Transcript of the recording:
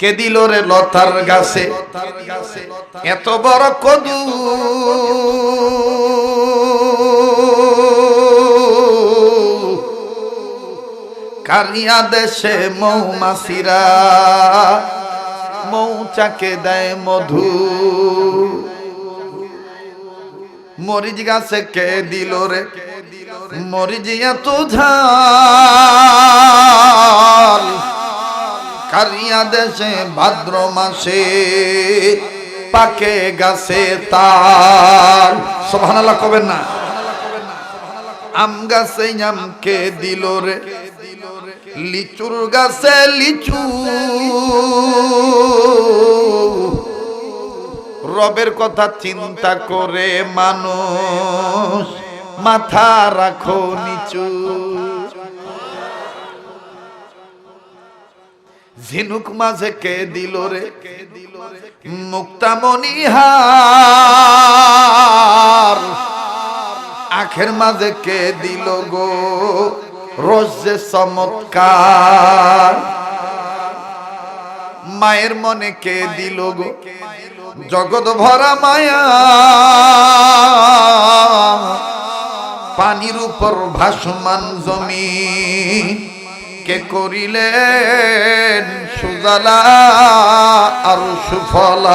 কে দিল রে লতার গাছে এত বড় কদু, কারিয়া দেশে মৌমাছিরা মৌচাকে দেয় মধু। মরিচ গাছে কে দিল রে মরিচ এত ঝাল, কারিয়া দেশে ভাদ্র মাসে পাকে গাছে তাল। সুবহানাল্লাহ কবেন না। আম গাছে আম কে দিল রে লিচুর গাছে লিচু, রবের কথা চিন্তা করে মানুষ মাথা রাখো নিচু। ঝিনুক মাঝে কে দিল রে মুক্তামণিহার, আখের মাঝে কে দিল গো রোজে চমৎকার। মায়ের মনে কে দিল গো জগৎ ভরা মায়া, পানির উপর ভাসমান জমি কে করিলেন সুজলা আর সুফলা।